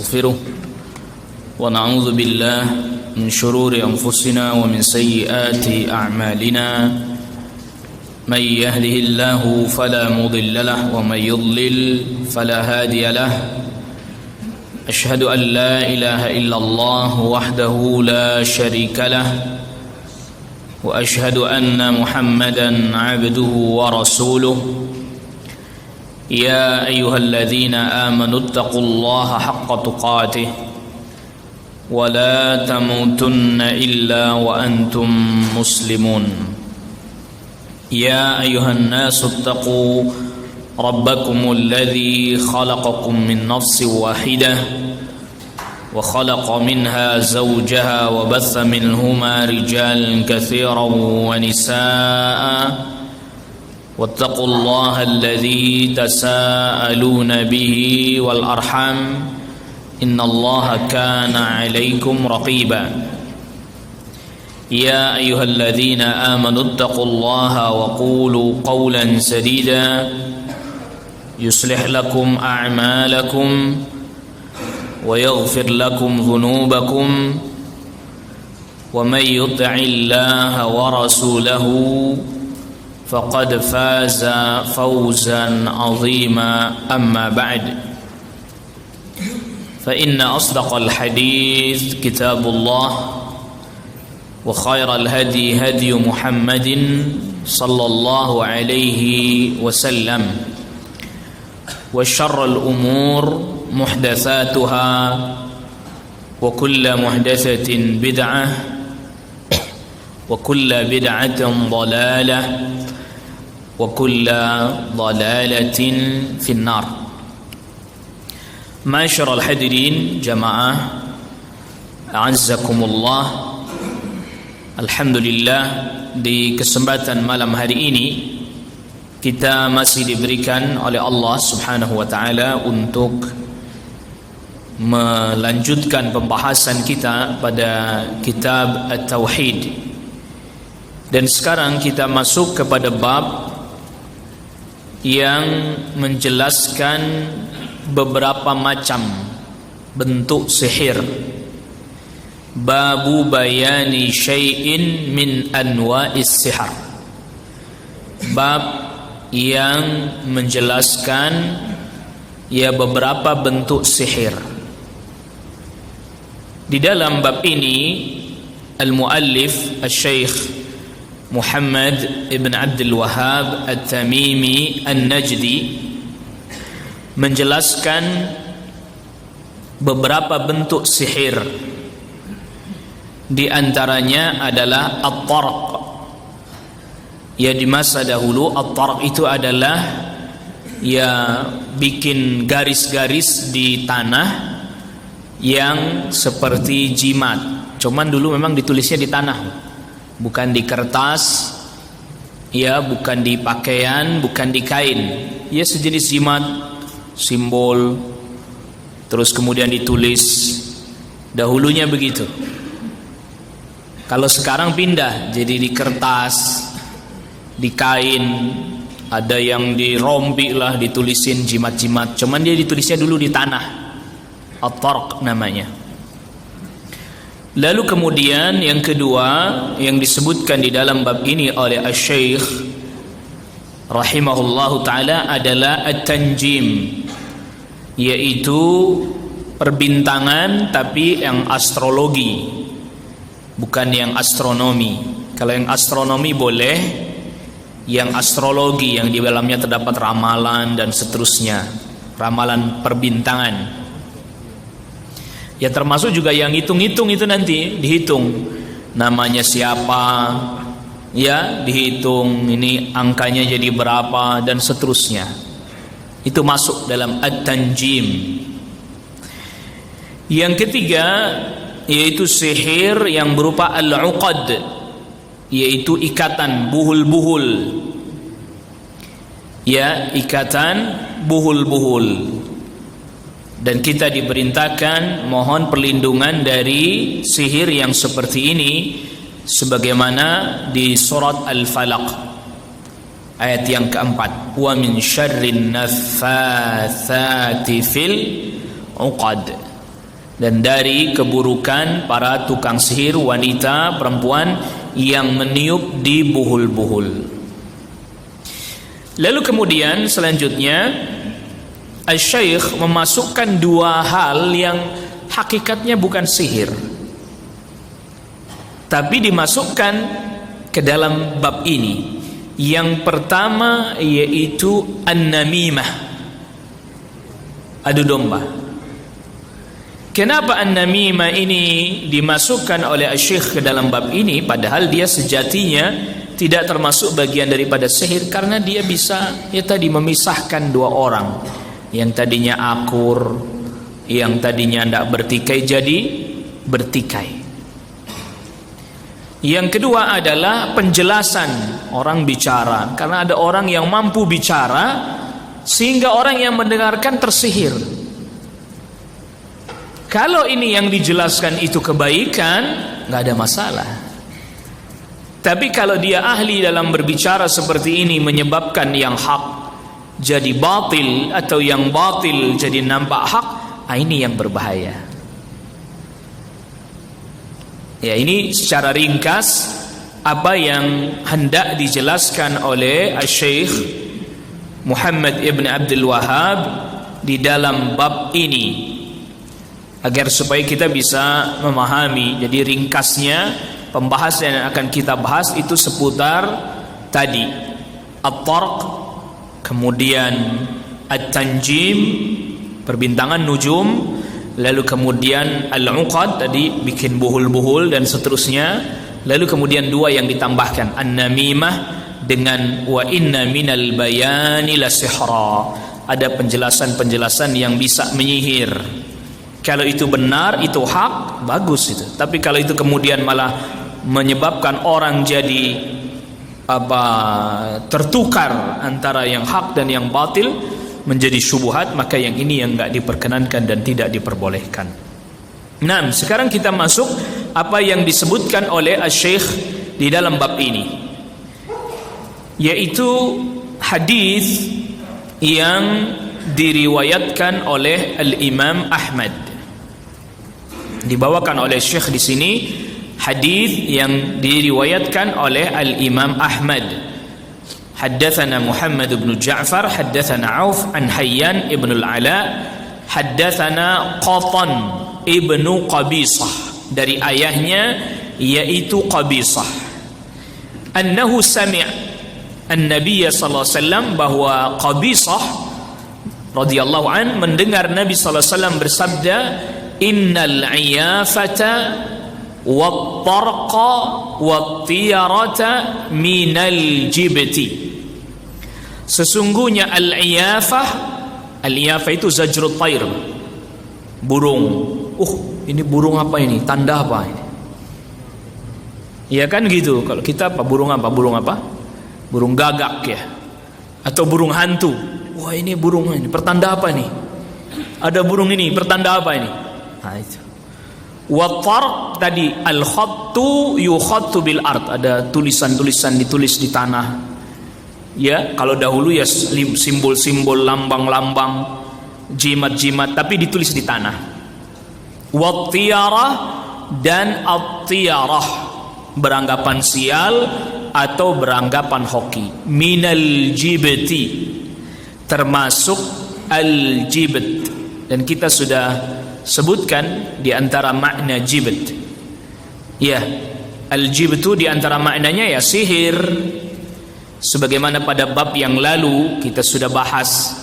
ونستغفره ونعوذ بالله من شرور أنفسنا ومن سيئات أعمالنا من يهده الله فلا مضل له ومن يضلل فلا هادي له أشهد أن لا إله إلا الله وحده لا شريك له وأشهد أن محمدا عبده ورسوله يا أيها الذين آمنوا اتقوا الله حق تقاته ولا تموتن إلا وأنتم مسلمون يا أيها الناس اتقوا ربكم الذي خلقكم من نفس واحدة وخلق منها زوجها وبث منهما رجالا كثيرا ونساء واتقوا الله الذي تساءلون به والأرحام إن الله كان عليكم رقيبا يا أيها الذين آمنوا اتقوا الله وقولوا قولا سديدا يصلح لكم أعمالكم ويغفر لكم ذنوبكم ومن يطع الله ورسوله فقد فاز فوزا عظيما أما بعد فإن أصدق الحديث كتاب الله وخير الهدي هدي محمد صلى الله عليه وسلم وشر الأمور محدثاتها وكل محدثة بدعة وكل بدعة ضلالة وكل ضلالة في النار. Ma'asyiral hadirin jamaah a'azzakumullah. Alhamdulillah, di kesempatan malam hari ini kita masih diberikan oleh Allah Subhanahu wa taala untuk melanjutkan pembahasan kita pada kitab At-Tauhid. Dan sekarang kita masuk kepada bab yang menjelaskan beberapa macam bentuk sihir. Babu bayani syai'in min anwa'is sihar. Bab yang menjelaskan beberapa bentuk sihir. Di dalam bab ini al-muallif al-Syekh Muhammad ibn Abdul Wahhab At-Tamimi An-Najdi menjelaskan beberapa bentuk sihir. Di antaranya adalah at-tarq. Di masa dahulu at-tarq itu adalah bikin garis-garis di tanah yang seperti jimat. Cuman dulu memang ditulisnya di tanah, bukan di kertas, bukan di pakaian, bukan di kain. Sejenis jimat, simbol, terus kemudian ditulis. Dahulunya begitu. Kalau sekarang pindah jadi di kertas, di kain, ada yang dirombik lah, ditulisin jimat-jimat. Cuman dia ditulisnya dulu di tanah. At-tarq namanya. Lalu kemudian yang kedua yang disebutkan di dalam bab ini oleh Asy-Syaikh rahimahullahu taala adalah at-tanjim, yaitu perbintangan tapi yang astrologi, bukan yang astronomi. Kalau yang astronomi boleh, yang astrologi yang di dalamnya terdapat ramalan dan seterusnya, ramalan perbintangan. Termasuk juga yang hitung-hitung itu, nanti dihitung namanya siapa, dihitung ini angkanya jadi berapa dan seterusnya. Itu masuk dalam at-tanjim. Yang ketiga yaitu sihir yang berupa al-uqad, yaitu ikatan buhul-buhul. Ikatan buhul-buhul. Dan kita diperintahkan mohon perlindungan dari sihir yang seperti ini sebagaimana di surat Al-Falaq ayat yang keempat, wa min syarrin naffatsati fil uqad. dan dari keburukan para tukang sihir wanita perempuan yang meniup di buhul-buhul. Lalu kemudian selanjutnya Asy-Syaikh memasukkan dua hal yang hakikatnya bukan sihir, tapi dimasukkan ke dalam bab ini. Yang pertama yaitu an-namimah, adu domba. Kenapa an-namimah ini dimasukkan oleh Asy-Syaikh ke dalam bab ini, padahal dia sejatinya tidak termasuk bagian daripada sihir, karena dia bisa tadi memisahkan dua orang yang tadinya akur, yang tadinya tidak bertikai jadi bertikai. Yang kedua adalah penjelasan orang bicara, karena ada orang yang mampu bicara sehingga orang yang mendengarkan tersihir. Kalau ini yang dijelaskan itu kebaikan, nggak ada masalah. Tapi kalau dia ahli dalam berbicara seperti ini menyebabkan yang hak jadi batil atau yang batil jadi nampak hak, ini yang berbahaya. Ya, ini secara ringkas apa yang hendak dijelaskan oleh Asy-Syaikh Muhammad ibn Abdul Wahhab di dalam bab ini, agar supaya kita bisa memahami. Jadi ringkasnya pembahasan yang akan kita bahas itu seputar tadi at-tarq, kemudian at-tanjim, perbintangan nujum, lalu kemudian al-uqad, tadi bikin buhul-buhul dan seterusnya, lalu kemudian dua yang ditambahkan, an-namimah dengan wa inna minal bayani la sihra, ada penjelasan-penjelasan yang bisa menyihir. Kalau itu benar, itu hak, bagus itu. Tapi kalau itu kemudian malah menyebabkan orang jadi tertukar antara yang hak dan yang batil, menjadi syubhat, maka yang ini yang enggak diperkenankan dan tidak diperbolehkan. Nah, sekarang kita masuk apa yang disebutkan oleh Asy-Syaikh di dalam bab ini, yaitu hadis yang diriwayatkan oleh Al-Imam Ahmad. Dibawakan oleh Syekh di sini hadis yang diriwayatkan oleh Al-Imam Ahmad. Haddatsana Muhammad bin Ja'far, haddatsana Auf an Hayyan ibn al-Ala, haddatsana Qatan ibnu Qabisah, dari ayahnya yaitu Qabisah, annahu sami' an-nabiy sallallahu alaihi wasallam, bahwa Qabisah radhiyallahu an mendengar Nabi sallallahu alaihi wasallam bersabda, innal iyafata wat-tarqa wat-tiyarata minal jibti. Sesungguhnya al-iyafah, al-iyafah itu zajrut tayr, burung. Ini burung apa ini? Tanda apa ini? Ya kan gitu. Kalau kita apa? Burung apa? Burung apa? Burung gagak ya, atau burung hantu. Wah, ini burung ini, pertanda apa ini? Ada burung ini, pertanda apa ini? Nah, itu. Wat-tarq tadi al-khattu yukhattu bil ard, ada tulisan-tulisan ditulis di tanah. Ya, kalau dahulu ya simbol-simbol, lambang-lambang, jimat-jimat, tapi ditulis di tanah. Wat-tiyarah dan at-tiyarah, beranggapan sial atau beranggapan hoki. Minal jibti, termasuk al-jibt, dan kita sudah sebutkan di antara makna jibt. Ya, al-jibtu di antara maknanya ya sihir. Sebagaimana pada bab yang lalu kita sudah bahas,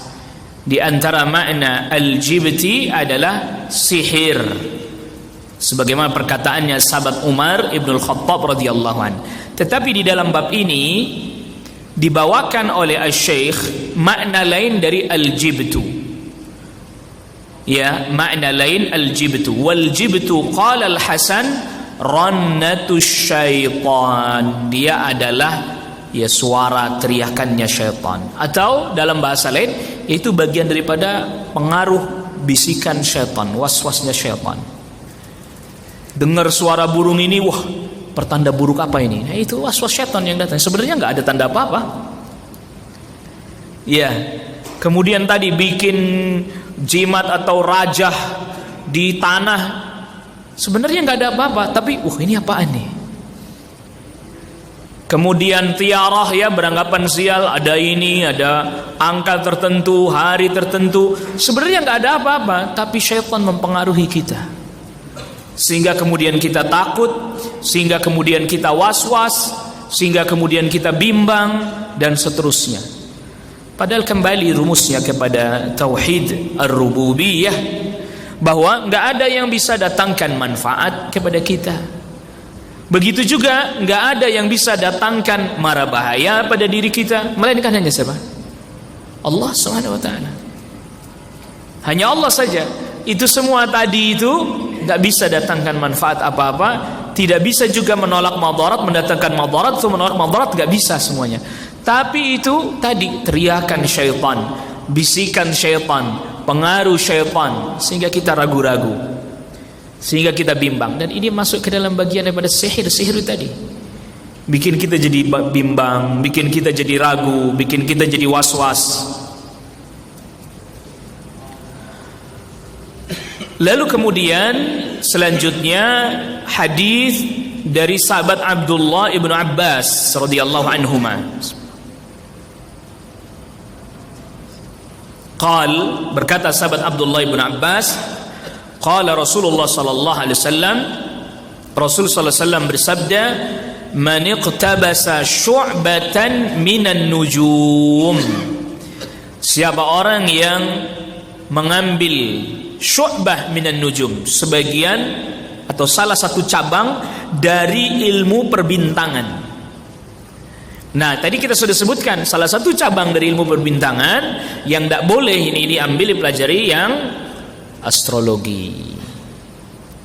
di antara makna al-jibti adalah sihir. Sebagaimana perkataannya sahabat Umar ibn al-Khattab radhiyallahu an. Tetapi di dalam bab ini dibawakan oleh Asy-Syaikh makna lain dari al-jibtu. Ya, makna lain al-jibtu. Wal jibtu qala al-Hasan rannatus syaitan, dia adalah ya suara teriakannya syaitan, atau dalam bahasa lain itu bagian daripada pengaruh bisikan syaitan, waswasnya syaitan. Dengar suara burung ini, wah, pertanda buruk apa ini? Nah, itu waswas syaitan yang datang. Sebenarnya nggak ada tanda apa-apa. Ya, kemudian tadi bikin jimat atau rajah di tanah, sebenarnya nggak ada apa-apa, tapi ini apaan nih? Kemudian tiarah, ya, beranggapan sial, ada ini, ada angka tertentu, hari tertentu, sebenarnya nggak ada apa-apa, tapi syaitan mempengaruhi kita, sehingga kemudian kita takut, sehingga kemudian kita was-was, sehingga kemudian kita bimbang, dan seterusnya. Padahal kembali rumusnya kepada tauhid ar-rububiyah, bahwa nggak ada yang bisa datangkan manfaat kepada kita. Begitu juga nggak ada yang bisa datangkan mara bahaya pada diri kita, melainkan hanya siapa? Allah Subhanahu wa taala. Hanya Allah saja. Itu semua tadi itu nggak bisa datangkan manfaat apa-apa, tidak bisa juga menolak madarat, mendatangkan madarat atau menolak madarat, nggak bisa semuanya. Tapi itu tadi teriakan syaitan, bisikan syaitan, pengaruh syaitan, sehingga kita ragu-ragu, sehingga kita bimbang. Dan ini masuk ke dalam bagian daripada sihir tadi, bikin kita jadi bimbang, bikin kita jadi ragu, bikin kita jadi was-was. Lalu kemudian selanjutnya hadis dari sahabat Abdullah ibnu Abbas radhiyallahu anhuma. Berkata sahabat Abdullah ibnu Abbas, qala Rasulullah sallallahu alaihi wasallam, Rasul sallallahu alaihi wasallam bersabda, man iqtabasa syu'batan minan nujum, siapa orang yang mengambil syu'bah minan nujum, sebagian atau salah satu cabang dari ilmu perbintangan. Nah, tadi kita sudah sebutkan salah satu cabang dari ilmu perbintangan yang tidak boleh ini diambil, dipelajari, yang astrologi,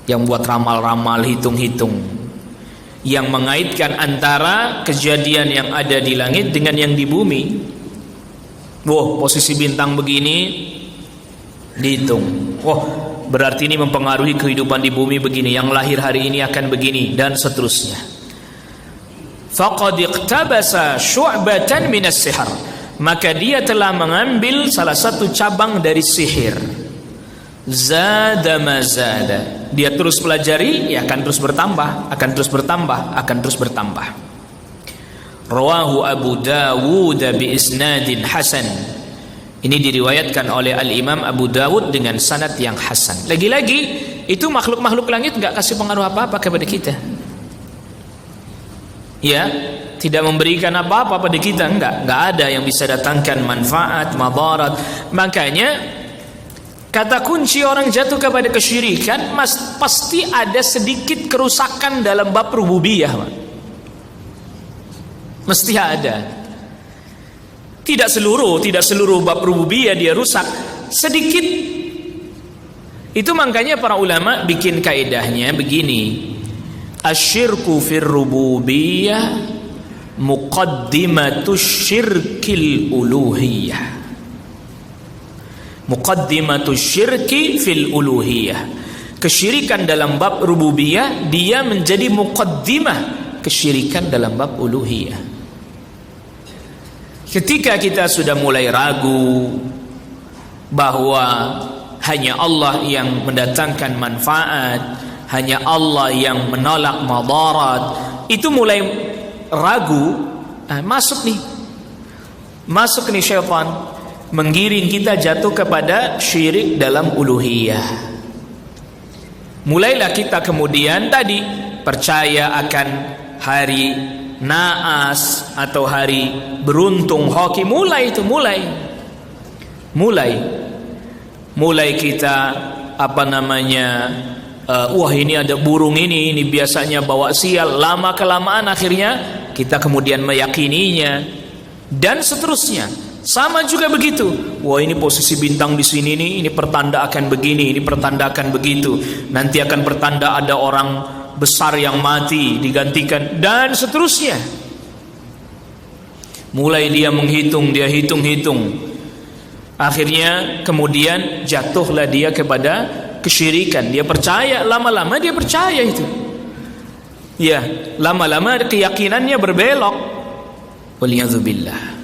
yang buat ramal-ramal, hitung-hitung, yang mengaitkan antara kejadian yang ada di langit dengan yang di bumi. Posisi bintang begini dihitung, berarti ini mempengaruhi kehidupan di bumi begini, yang lahir hari ini akan begini, dan seterusnya. Faqad iqtabasa syu'batan minas sihr, maka dia telah mengambil salah satu cabang dari sihir. Zada ma zada, dia terus pelajari, ya akan terus bertambah, akan terus bertambah, akan terus bertambah. Rawahu Abu Dawud bi isnadin hasan, ini diriwayatkan oleh Al-Imam Abu Dawud dengan sanad yang hasan. Lagi-lagi itu makhluk-makhluk langit nggak kasih pengaruh apa-apa kepada kita, ya, tidak memberikan apa-apa pada kita, enggak ada yang bisa datangkan manfaat, madarat. Makanya kata kunci orang jatuh kepada kesyirikan, pasti ada sedikit kerusakan dalam bab rububiyah, mesti ada. Tidak seluruh bab rububiyah dia rusak, sedikit. Itu makanya para ulama bikin kaidahnya begini: asyirku fir rububiyah muqaddimatus syirkil uluhiyah. Muqaddimatus syirki fil uluhiyah. Kesyirikan dalam bab rububiyah dia menjadi muqaddimah kesyirikan dalam bab uluhiyah. Ketika kita sudah mulai ragu bahwa hanya Allah yang mendatangkan manfaat, hanya Allah yang menolak madarat, itu mulai ragu, masuk nih syaitan, menggiring kita jatuh kepada syirik dalam uluhiyah. Mulailah kita kemudian tadi percaya akan hari naas atau hari beruntung, hoki, mulai kita ini ada burung ini biasanya bawa sial, lama kelamaan akhirnya kita kemudian meyakininya, dan seterusnya. Sama juga begitu, ini posisi bintang di sini ini pertanda akan begini, ini pertanda akan begitu, nanti akan pertanda ada orang besar yang mati digantikan, dan seterusnya. Mulai dia menghitung, dia hitung, akhirnya kemudian jatuhlah dia kepada kesyirikan. Dia percaya, lama-lama dia percaya itu, ya, lama-lama keyakinannya berbelok. Waliyadzubillah.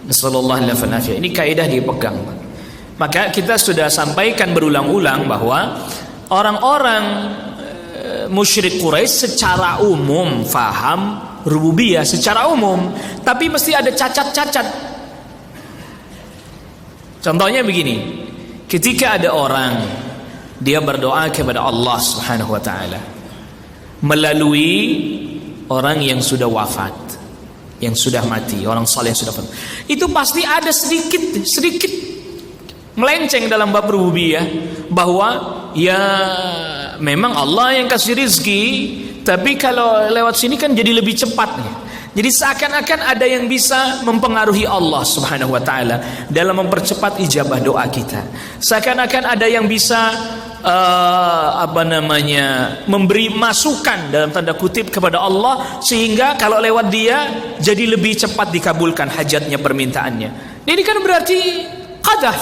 Nasallallahu alaihi wasallam. Ini kaidah dipegang. Maka kita sudah sampaikan berulang-ulang bahwa orang-orang musyrik Quraisy secara umum faham rububiyah secara umum, tapi mesti ada cacat-cacat. Contohnya begini, ketika ada orang dia berdoa kepada Allah Subhanahu wa taala melalui orang yang sudah wafat, yang sudah mati, orang saleh yang sudah wafat, itu pasti ada sedikit melenceng dalam bab rububiyah, bahwa ya memang Allah yang kasih rizki, tapi kalau lewat sini kan jadi lebih cepat. Jadi seakan-akan ada yang bisa mempengaruhi Allah Subhanahu wa taala dalam mempercepat ijabah doa kita. Seakan-akan ada yang bisa memberi masukan dalam tanda kutip kepada Allah, sehingga kalau lewat dia jadi lebih cepat dikabulkan hajatnya, permintaannya. Ini kan berarti qadah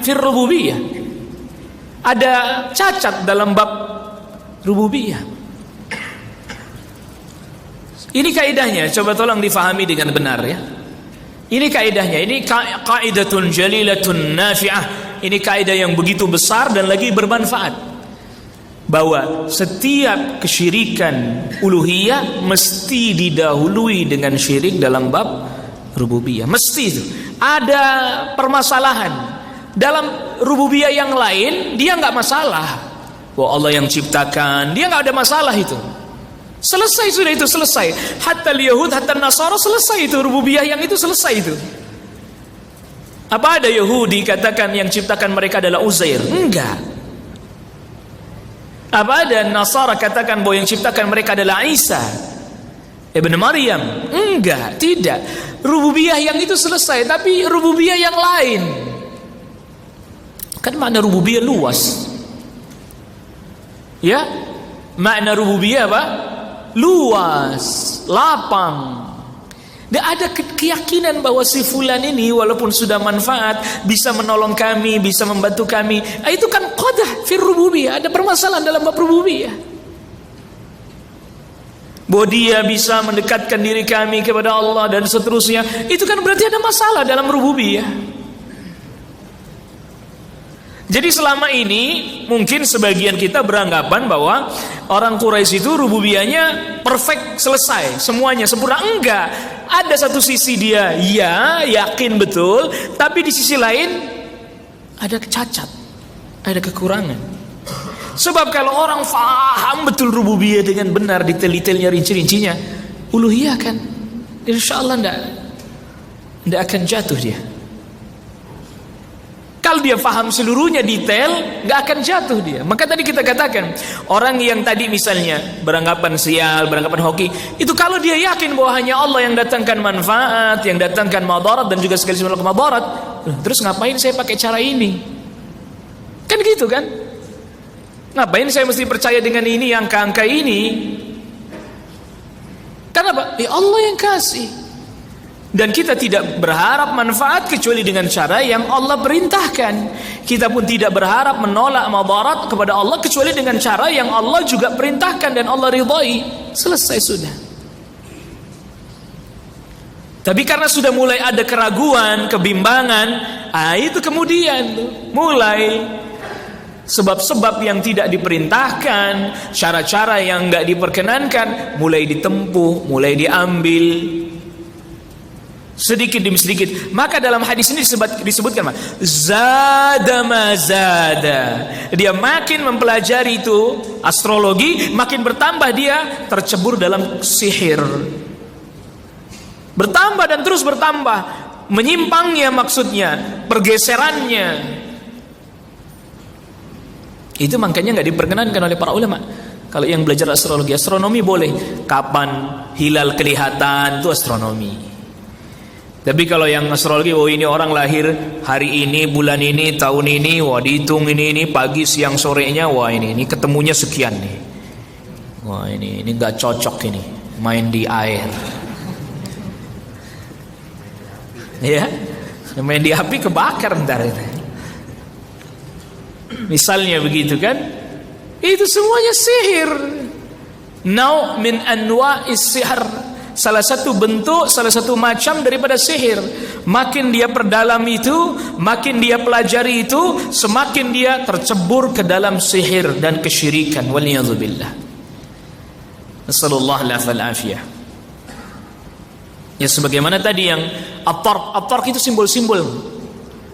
fil rububiyah. Ada cacat dalam bab rububiyah. Ini kaidahnya, coba tolong difahami dengan benar ya. Ini kaidahnya, ini kaidatun jalilatun nafi'ah. Ini kaidah yang begitu besar dan lagi bermanfaat. Bahwa setiap kesyirikan uluhiyah mesti didahului dengan syirik dalam bab rububiyah. Mesti itu. Ada permasalahan dalam rububiyah yang lain, dia nggak masalah. Bahwa Allah yang ciptakan, dia nggak ada masalah itu. Selesai sudah itu, selesai. Hatta Yahud, hatta Nasara selesai itu, rububiyah yang itu selesai itu. Apa ada Yahudi katakan yang ciptakan mereka adalah Uzair? Enggak. Apa ada Nasara katakan bahwa yang ciptakan mereka adalah Isa Ibn Maryam? Enggak, tidak. Rububiyah yang itu selesai, tapi rububiyah yang lain. Kan makna rububiyah luas. Ya? Makna rububiyah apa? Luas, lapang. Dan ada keyakinan bahwa si fulan ini walaupun sudah manfaat, bisa menolong kami, bisa membantu kami. Itu kan qadah fir rububiyah, ada permasalahan dalam bab rububiyah. Bahwa dia bisa mendekatkan diri kami kepada Allah dan seterusnya. Itu kan berarti ada masalah dalam rububiyah. Jadi selama ini mungkin sebagian kita beranggapan bahwa orang Quraisy itu rububiyahnya perfect, selesai, semuanya sempurna. Enggak. Ada satu sisi dia ya yakin betul, tapi di sisi lain ada cacat, ada kekurangan. Sebab kalau orang faham betul rububiyah dengan benar, detail-detailnya, rinci-rincinya, uluhiyah kan insyaallah enggak akan jatuh dia. Kalau dia faham seluruhnya detail, gak akan jatuh dia. Maka tadi kita katakan, orang yang tadi misalnya beranggapan sial, beranggapan hoki, itu kalau dia yakin bahwa hanya Allah yang datangkan manfaat, yang datangkan madarat dan juga segala sesuatu madarat, terus ngapain saya pakai cara ini? Kan gitu kan? Ngapain saya mesti percaya dengan ini, angka-angka ini? Kenapa? Allah yang kasih. Dan kita tidak berharap manfaat kecuali dengan cara yang Allah perintahkan. Kita pun tidak berharap menolak madarat kepada Allah kecuali dengan cara yang Allah juga perintahkan dan Allah ridhai. Selesai sudah. Tapi karena sudah mulai ada keraguan, kebimbangan, itu kemudian mulai sebab-sebab yang tidak diperintahkan, cara-cara yang enggak diperkenankan mulai ditempuh, mulai diambil sedikit demi sedikit. Maka dalam hadis ini disebutkan zada ma zada. Dia makin mempelajari itu astrologi, makin bertambah dia tercebur dalam sihir. Bertambah dan terus bertambah, menyimpangnya maksudnya, pergeserannya. Itu makanya nggak diperkenankan oleh para ulama. Kalau yang belajar astrologi, astronomi boleh. Kapan hilal kelihatan itu astronomi. Tapi kalau yang astrologi, ini orang lahir hari ini, bulan ini, tahun ini, dihitung ini pagi, siang, sorenya, ini ketemunya sekian nih. Ini nggak cocok ini, main di air. Ya, main di api kebakar ntar itu. Misalnya begitu kan? Itu semuanya sihir. Nau min anwa'is sihr. salah satu bentuk, salah satu macam daripada sihir. Makin dia perdalam itu, makin dia pelajari itu, semakin dia tercebur ke dalam sihir dan kesyirikan. Waliyadzubillah. Nasallallahu alaihi. Ya sebagaimana tadi yang at-tarq itu simbol-simbol.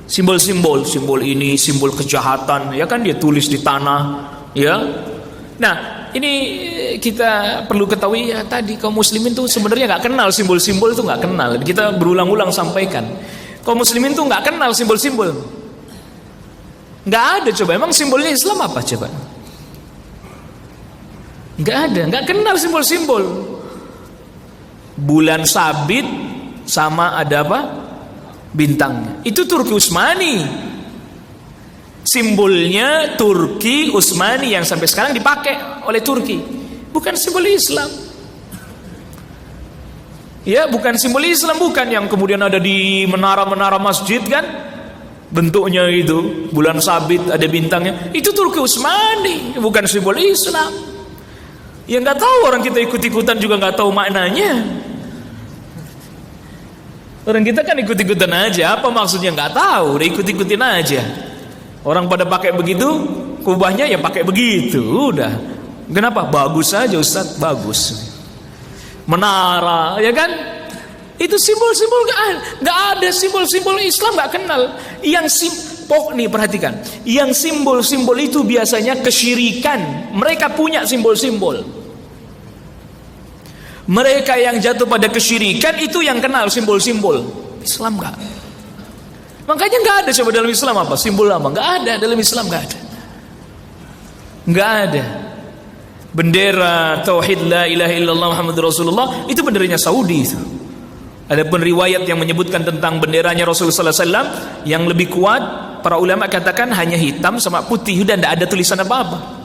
Simbol ini, simbol kejahatan, ya kan, dia tulis di tanah, ya. Nah, ini kita perlu ketahui ya, tadi kaum muslimin tuh sebenarnya nggak kenal simbol-simbol, itu nggak kenal. Kita berulang-ulang sampaikan, kaum muslimin tuh nggak kenal simbol-simbol, nggak ada. Coba emang simbolnya Islam apa coba? Nggak ada, nggak kenal simbol-simbol. Bulan sabit sama ada apa? Bintangnya. Itu Turki Utsmani. Simbolnya Turki Utsmani yang sampai sekarang dipakai oleh Turki, bukan simbol Islam. Ya, bukan simbol Islam, bukan yang kemudian ada di menara-menara masjid kan, bentuknya itu bulan sabit ada bintangnya. Itu Turki Utsmani, bukan simbol Islam. Ya nggak tahu, orang kita ikut-ikutan juga nggak tahu maknanya. Orang kita kan ikut-ikutan aja, apa maksudnya nggak tahu, udah ikut-ikutin aja. Orang pada pakai begitu, kubahnya ya pakai begitu, udah. Kenapa? Bagus saja Ustaz, bagus. Menara, ya kan? Itu simbol-simbol nggak ada simbol-simbol Islam, nggak kenal. Yang nih perhatikan, yang simbol-simbol itu biasanya kesyirikan. Mereka punya simbol-simbol. Mereka yang jatuh pada kesyirikan itu yang kenal simbol-simbol. Islam nggak. Makanya nggak ada coba dalam Islam apa simbol apa, nggak ada dalam Islam, nggak ada. Bendera tauhid la ilaha illallah Muhammadur Rasulullah itu benderanya Saudi itu. Ada pun riwayat yang menyebutkan tentang benderanya Rasulullah sallallahu alaihi wasallam yang lebih kuat, para ulama katakan hanya hitam sama putih dan tidak ada tulisan apa-apa.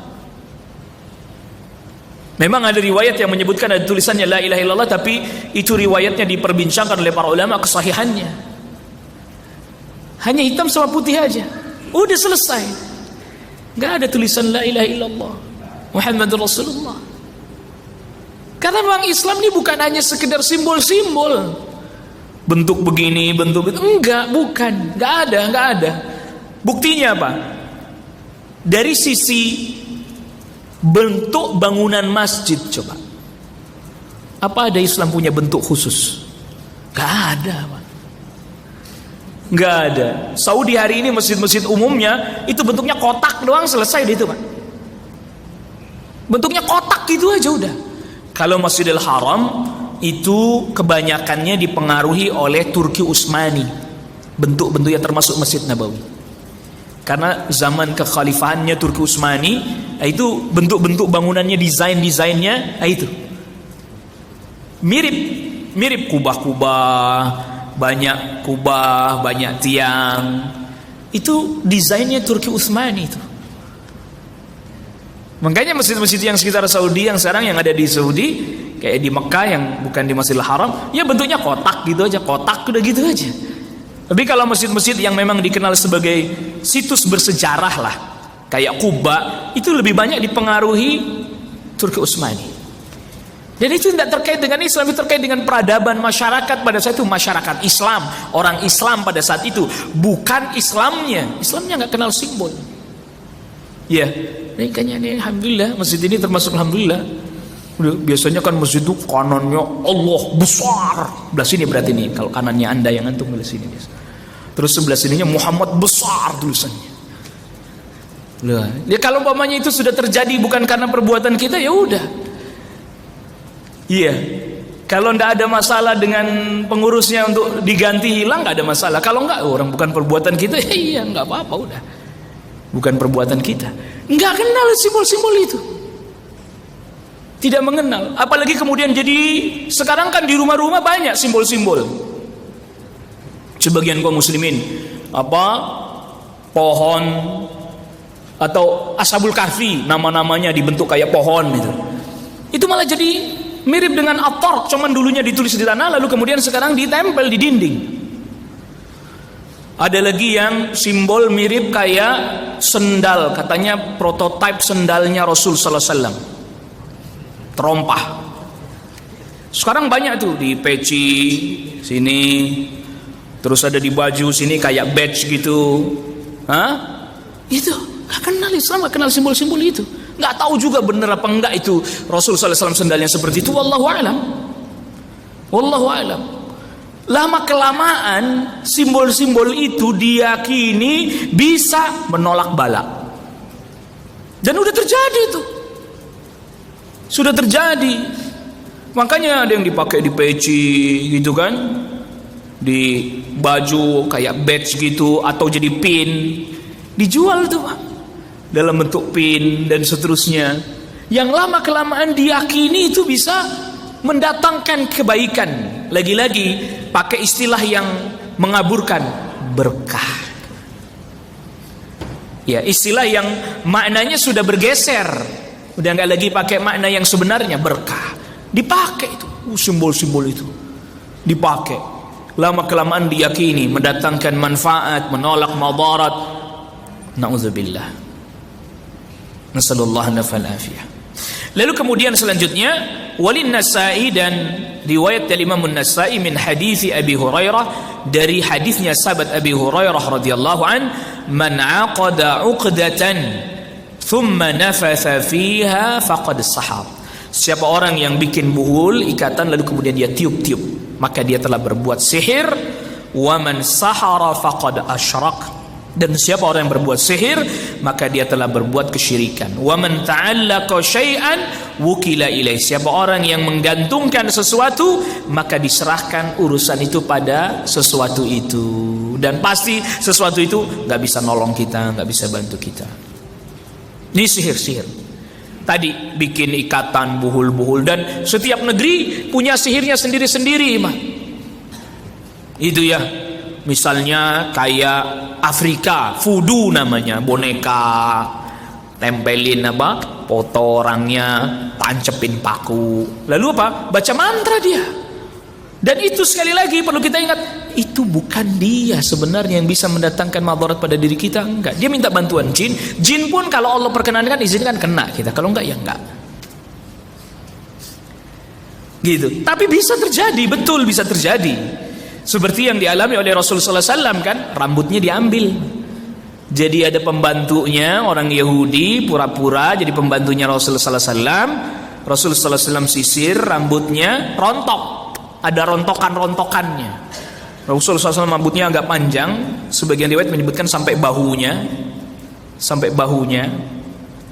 Memang ada riwayat yang menyebutkan ada tulisannya la ilaha illallah, tapi itu riwayatnya diperbincangkan oleh para ulama kesahihannya. Hanya hitam sama putih aja, udah selesai. Nggak ada tulisan la ilaha illallah Muhammadur Rasulullah. Karena memang Islam ini bukan hanya sekedar simbol-simbol, bentuk begini, bentuk itu, bukan, nggak ada. Buktinya apa? Dari sisi bentuk bangunan masjid, coba, apa ada Islam punya bentuk khusus? Nggak ada, Pak. Nggak ada. Saudi hari ini masjid-masjid umumnya itu bentuknya kotak doang, selesai deh itu, Pak. Bentuknya kotak gitu aja udah. Kalau Masjidil Haram itu kebanyakannya dipengaruhi oleh Turki Utsmani, bentuk-bentuknya termasuk Masjid Nabawi. Karena zaman kekhalifahannya Turki Utsmani, itu bentuk-bentuk bangunannya, desain-desainnya itu mirip kubah-kubah, banyak kubah, banyak tiang. Itu desainnya Turki Utsmani itu. Makanya masjid-masjid yang sekitar Saudi yang sekarang yang ada di Saudi, kayak di Mekah yang bukan di Masjidil Haram, ya bentuknya kotak gitu aja, kotak udah gitu aja. Tapi kalau masjid-masjid yang memang dikenal sebagai situs bersejarah lah, kayak Kuba, itu lebih banyak dipengaruhi Turki Utsmani. Dan itu tidak terkait dengan Islam, itu terkait dengan peradaban masyarakat pada saat itu, masyarakat Islam, orang Islam pada saat itu, bukan Islamnya. Islamnya nggak kenal simbol. Ya, ini kayaknya nih, alhamdulillah masjid ini termasuk alhamdulillah. Biasanya kan masjid itu kanannya Allah besar, sebelah sini berarti nih, kalau kanannya Anda yang antum sebelah sini. Terus sebelah sininya Muhammad besar tulisannya. Loh, ya kalau umpamanya itu sudah terjadi bukan karena perbuatan kita, ya udah. Iya. Kalau ndak ada masalah dengan pengurusnya untuk diganti hilang, nggak ada masalah. Kalau nggak, orang bukan perbuatan kita, ya iya nggak apa-apa udah. Bukan perbuatan kita. Nggak kenal simbol-simbol itu. Tidak mengenal. Apalagi kemudian jadi sekarang kan di rumah-rumah banyak simbol-simbol. Sebagian kaum muslimin pohon atau Ashabul Kahfi, nama-namanya dibentuk kayak pohon gitu. Itu malah jadi mirip dengan at-tarq, cuman dulunya ditulis di tanah lalu kemudian sekarang ditempel di dinding. Ada lagi yang simbol mirip kayak sendal, katanya prototipe sendalnya Rasul sallallahu alaihi wasallam. Terompah. Sekarang banyak tuh di peci sini, terus ada di baju sini kayak badge gitu. Itu nggak kenal Islam, nggak kenal simbol-simbol itu, nggak tahu juga bener apa enggak itu Rasul sallallahu alaihi wasallam sendalnya seperti itu. Wallahu a'lam. Wallahu a'lam. Lama kelamaan simbol-simbol itu diyakini bisa menolak bala. Dan udah terjadi itu. Sudah terjadi. Makanya ada yang dipakai di peci gitu kan, di baju kayak badge gitu, atau jadi pin, dijual tuh Pak, dalam bentuk pin dan seterusnya, yang lama kelamaan diyakini itu bisa mendatangkan kebaikan. Lagi-lagi pakai istilah yang mengaburkan, berkah. Ya, istilah yang maknanya sudah bergeser, udah nggak lagi pakai makna yang sebenarnya, berkah. Dipakai itu simbol-simbol itu, dipakai lama kelamaan diyakini mendatangkan manfaat, menolak madarat. Na'udzubillah. Nasallallahu nafal afiyah. Lalu kemudian selanjutnya walin Nasa'i, dan riwayat dari Imam An-Nasa'i min hadis Abi Hurairah, dari hadisnya sahabat Abi Hurairah radhiyallahu an, man 'aqada 'uqdatan thumma nafatha fiha faqad sahar. Siapa orang yang bikin buhul, ikatan, lalu kemudian dia tiup-tiup, maka dia telah berbuat sihir. Wa man sahara faqad asyrak, dan siapa orang yang berbuat sihir, maka dia telah berbuat kesyirikan. Wa man ta'allaqa syai'an wukila ilaih, siapa orang yang menggantungkan sesuatu, maka diserahkan urusan itu pada sesuatu itu, dan pasti sesuatu itu nggak bisa nolong kita, nggak bisa bantu kita. Ini sihir-sihir. Tadi bikin ikatan, buhul-buhul, dan setiap negeri punya sihirnya sendiri-sendiri, Mah. Itu ya. Misalnya kayak Afrika, voodoo namanya, boneka, tempelin foto orangnya, tancepin paku. Lalu apa? Baca mantra dia. Dan itu sekali lagi perlu kita ingat, itu bukan dia sebenarnya yang bisa mendatangkan madarat pada diri kita, enggak. Dia minta bantuan jin. Jin pun kalau Allah perkenankan, izinkan, kena kita. Kalau enggak ya enggak. Gitu. Tapi bisa terjadi, betul bisa terjadi. Seperti yang dialami oleh Rasulullah SAW kan, rambutnya diambil. Jadi ada pembantunya orang Yahudi pura-pura jadi pembantunya Rasulullah SAW. Rasulullah SAW sisir rambutnya, rontok. Ada rontokan-rontokannya. Rasulullah SAW rambutnya agak panjang, sebagian riwayat menyebutkan sampai bahunya,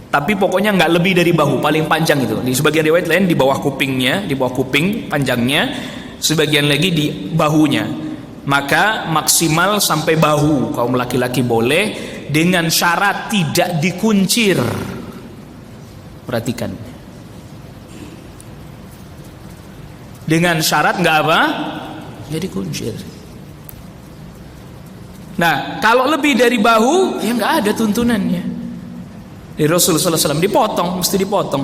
tapi pokoknya nggak lebih dari bahu, paling panjang itu. Di sebagian riwayat lain di bawah kupingnya, di bawah kuping panjangnya, sebagian lagi di bahunya. Maka maksimal sampai bahu kaum laki-laki boleh, dengan syarat tidak dikuncir. Perhatikan. Dengan syarat nggak apa? Nggak dikuncir. Nah, kalau lebih dari bahu, ya nggak ada tuntunannya. Di Rasulullah SAW dipotong, mesti dipotong.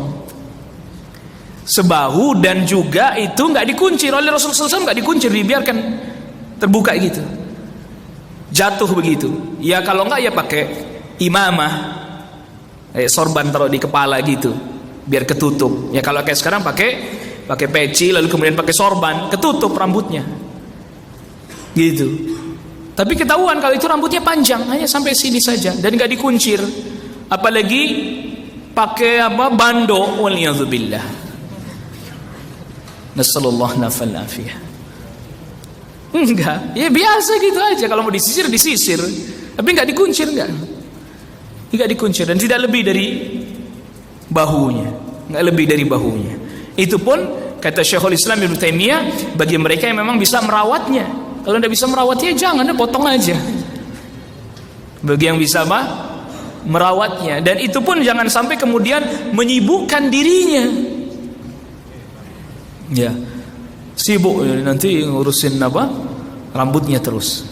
Sebahu dan juga itu nggak dikuncir oleh Rasulullah SAW, nggak dikuncir, dibiarkan terbuka gitu, jatuh begitu. Ya kalau nggak ya pakai imamah, sorban taruh di kepala gitu, biar ketutup. Ya kalau kayak sekarang pakai peci, lalu kemudian pakai sorban, ketutup rambutnya gitu. Tapi ketahuan kalau itu rambutnya panjang, hanya sampai sini saja dan nggak dikuncir. Apalagi pakai bando, waliyadzubillah. Nasallallahu nafal afiyah. Enggak, ya biasa gitu aja. Kalau mau disisir, tapi nggak dikuncir, nggak dikuncir, dan tidak lebih dari bahunya, nggak lebih dari bahunya. Itu pun kata Syekhul Islam Ibnu Taimiyah, bagi mereka yang memang bisa merawatnya. Kalau tidak bisa merawatnya, jangan, potong aja. Bagi yang bisa merawatnya, dan itu pun jangan sampai kemudian menyibukkan dirinya. Ya, sibuk nanti ngurusin rambutnya terus.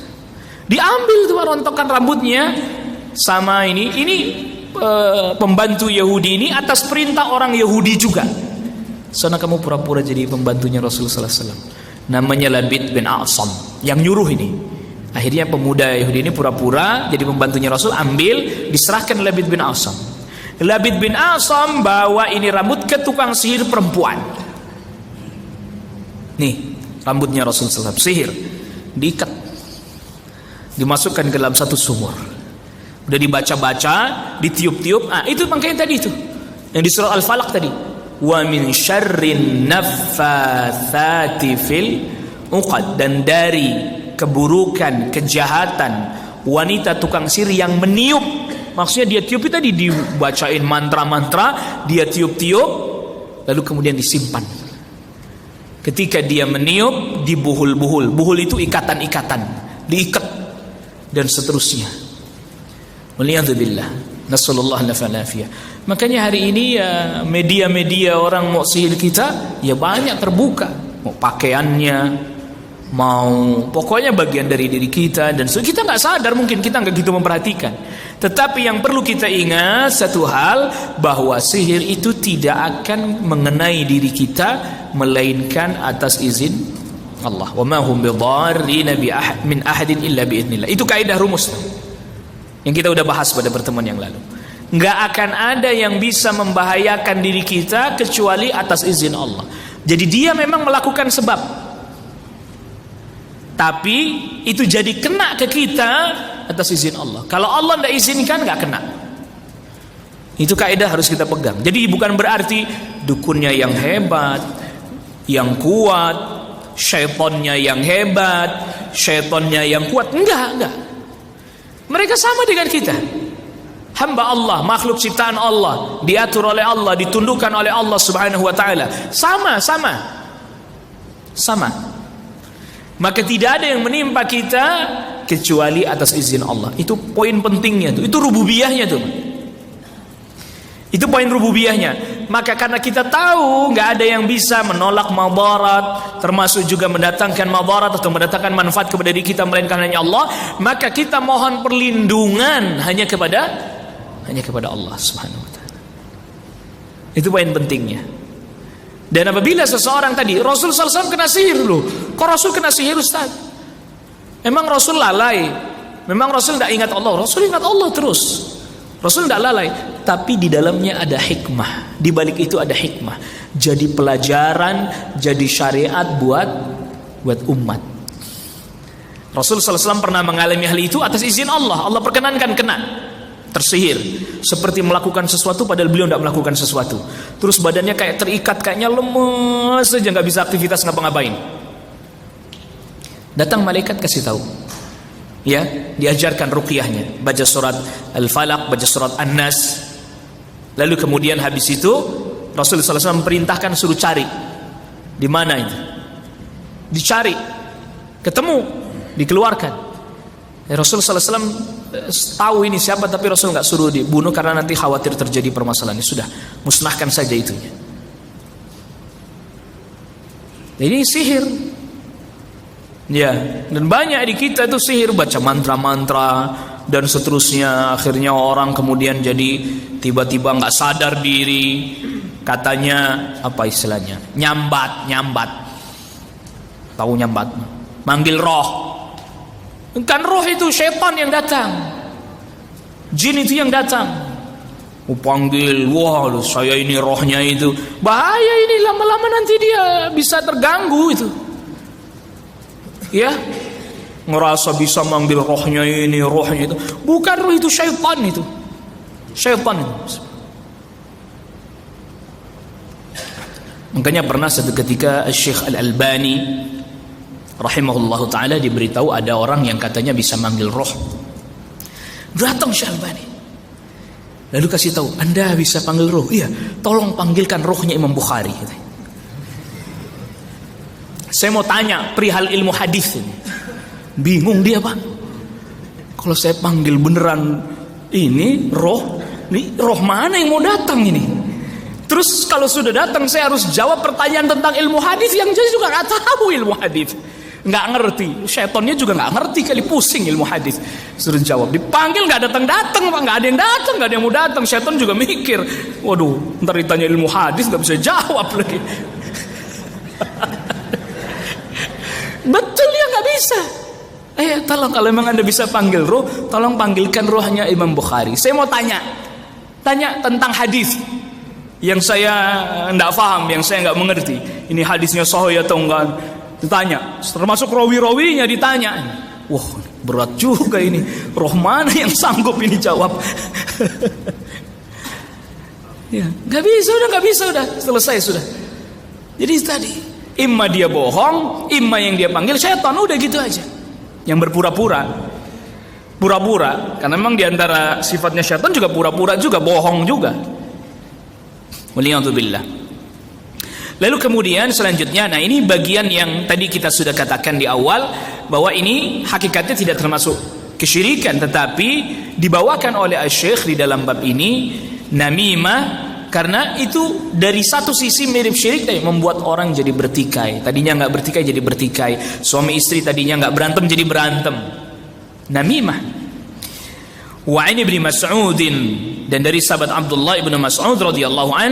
Diambil tuh rontokan rambutnya sama ini pembantu Yahudi ini atas perintah orang Yahudi juga. Sana kamu pura-pura jadi pembantunya Rasulullah SAW. Namanya Labid bin A'sam yang nyuruh ini. Akhirnya pemuda Yahudi ini pura-pura jadi pembantunya Rasul, ambil, diserahkan Labid bin A'sam. Labid bin A'sam bawa ini rambut ke tukang sihir perempuan. Nih, rambutnya Rasulullah SAW, sihir, diikat, dimasukkan ke dalam satu sumur. Udah dibaca-baca, ditiup-tiup. Itu makanya tadi itu yang di surah Al-Falaq tadi. Wa min syarrin naffatsati fil uqad, dan dari keburukan, kejahatan wanita tukang sihir yang meniup. Maksudnya dia tiup itu tadi, dibacain mantra-mantra, dia tiup-tiup, lalu kemudian disimpan. Ketika dia meniup, dibuhul-buhul. Buhul itu ikatan-ikatan, diikat dan seterusnya. Waliyadzubillah, nasallallahu alaihi. Makanya hari ini ya media-media orang mau sihir kita ya banyak terbuka. Mau pakaiannya, mau pokoknya bagian dari diri kita, dan kita nggak sadar, mungkin kita nggak gitu memperhatikan. Tetapi yang perlu kita ingat satu hal, bahwa sihir itu tidak akan mengenai diri kita melainkan atas izin Allah. Wa ma hum bidarrina min ahadin illa biidznillah. Itu kaidah rumus yang kita udah bahas pada pertemuan yang lalu. Nggak akan ada yang bisa membahayakan diri kita kecuali atas izin Allah. Jadi dia memang melakukan sebab, tapi itu jadi kena ke kita atas izin Allah. Kalau Allah tidak izinkan, nggak kena. Itu kaidah harus kita pegang. Jadi bukan berarti dukunnya yang hebat, yang kuat, syaitonnya yang hebat, syaitonnya yang kuat. Enggak. Mereka sama dengan kita. Hamba Allah, makhluk ciptaan Allah, diatur oleh Allah, ditundukkan oleh Allah Subhanahu wa taala. Sama. Maka tidak ada yang menimpa kita kecuali atas izin Allah. Itu poin pentingnya tuh. Itu rububiyahnya tuh. Itu poin rububiyahnya. Maka karena kita tahu nggak ada yang bisa menolak madarat, termasuk juga mendatangkan madarat atau mendatangkan manfaat kepada diri kita melainkan hanya Allah, maka kita mohon perlindungan hanya kepada Allah Subhanahu wa taala. Itu poin pentingnya. Dan apabila seseorang tadi, Rasul SAW kena sihir loh. Kok Rasul kena sihir, Ustaz? Memang Rasul lalai? Memang Rasul tidak ingat Allah? Rasul ingat Allah terus. Rasul tidak lalai. Tapi di dalamnya ada hikmah. Di balik itu ada hikmah. Jadi pelajaran, jadi syariat buat umat. Rasul SAW pernah mengalami hal itu atas izin Allah. Allah perkenankan kena, tersihir, seperti melakukan sesuatu padahal beliau tidak melakukan sesuatu. Terus badannya kayak terikat, kayaknya lemes saja, nggak bisa aktivitas ngapa-ngapain. Datang malaikat kasih tahu, ya, diajarkan ruqyahnya, baca surat Al-Falaq, baca surat An-Nas. Lalu kemudian habis itu Rasulullah SAW memerintahkan suruh cari di mana itu, dicari, ketemu, dikeluarkan. Rasulullah SAW tahu ini siapa, tapi Rasul nggak suruh dibunuh karena nanti khawatir terjadi permasalahan. Sudah, musnahkan saja itunya. Ini sihir, ya. Dan banyak di kita itu sihir, baca mantra-mantra dan seterusnya. Akhirnya orang kemudian jadi tiba-tiba nggak sadar diri. Katanya apa istilahnya? Nyambat. Tahu nyambat? Manggil roh. Kan roh itu syaitan yang datang, jin itu yang datang. Panggil, wah saya ini rohnya itu. Bahaya ini, lama-lama nanti dia bisa terganggu itu. Ya, ngerasa bisa manggil rohnya ini, rohnya itu. Bukan roh itu, syaitan itu. Syaitan itu. Makanya pernah satu ketika Syekh Al-Albani rahimahullahu ta'ala diberitahu ada orang yang katanya bisa manggil roh. Datang Syekh Albani, lalu kasih tahu, Anda bisa panggil roh? Iya, tolong panggilkan rohnya Imam Bukhari. Saya mau tanya perihal ilmu hadis ini. Bingung dia, Pak. Kalau saya panggil beneran ini roh mana yang mau datang ini? Terus kalau sudah datang saya harus jawab pertanyaan tentang ilmu hadis yang saya juga nggak tahu ilmu hadis. Nggak ngerti, syaitonnya juga nggak ngerti, kali pusing ilmu hadis. Suruh jawab, dipanggil nggak datang Pak, nggak ada yang datang, nggak ada yang mau datang. Syaiton juga mikir, waduh, ntar ditanya ilmu hadis nggak bisa jawab lagi. Betul ya, nggak bisa. Tolong kalau memang Anda bisa panggil roh, tolong panggilkan rohnya Imam Bukhari. Saya mau tanya tentang hadis yang saya tidak paham, yang saya nggak mengerti. ini hadisnya sahih atau enggak. Ditanya, termasuk rawi-rawinya ditanya. Wah, berat juga ini. Roh mana yang sanggup ini jawab? Ya, nggak bisa udah, selesai sudah. Jadi tadi, imma dia bohong, imma yang dia panggil setan, udah gitu aja. Yang berpura-pura, karena memang diantara sifatnya setan juga pura-pura juga, bohong juga. Waliyadzubillah. Lalu kemudian selanjutnya, nah ini bagian yang tadi kita sudah katakan di awal, bahwa ini hakikatnya tidak termasuk kesyirikan, tetapi dibawakan oleh Asy-Syaikh di dalam bab ini namimah, karena itu dari satu sisi mirip syirik, membuat orang jadi bertikai. Tadinya nggak bertikai jadi bertikai, suami istri tadinya nggak berantem jadi berantem. Namimah. Wa ini Ibnu Mas'udin, dan dari sahabat Abdullah ibnu Mas'ud radhiyallahu an,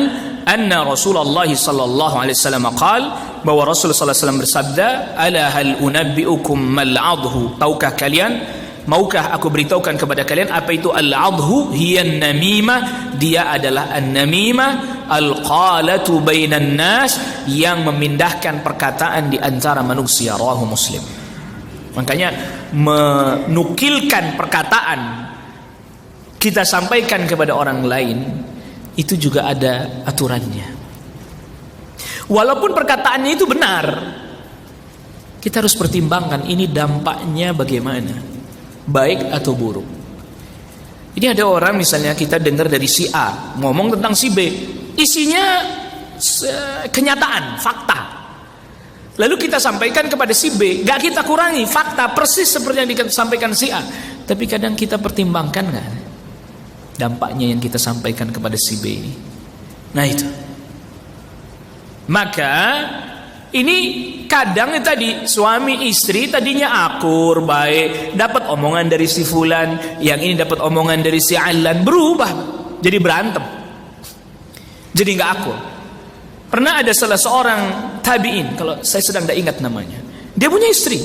anna Rasulullah sallallahu alaihi wasallam qaal, bahwa Rasul sallallahu alaihi wasallam bersabda, ala hal unabbiukum mal adhu, tahukah kalian, maukah aku beritahukan kepada kalian apa itu al-adhu? Hiya namimah, dia adalah an-namimah al-qalatu bainan nas, yang memindahkan perkataan di antara manusia. Rawahu Muslim. Makanya menukilkan perkataan kita sampaikan kepada orang lain itu juga ada aturannya. Walaupun perkataannya itu benar, kita harus pertimbangkan ini dampaknya bagaimana, baik atau buruk. Jadi ada orang misalnya kita dengar dari si A ngomong tentang si B, isinya kenyataan, fakta. Lalu kita sampaikan kepada si B, gak kita kurangi, fakta persis seperti yang disampaikan si A. Tapi kadang kita pertimbangkan gak dampaknya yang kita sampaikan kepada si B ini. Nah itu. Maka ini kadang tadi suami istri tadinya akur baik, dapat omongan dari si fulan, yang ini dapat omongan dari si Alan, berubah jadi berantem, jadi nggak akur. Pernah ada salah seorang tabi'in, kalau saya sedang tidak ingat namanya, dia punya istri,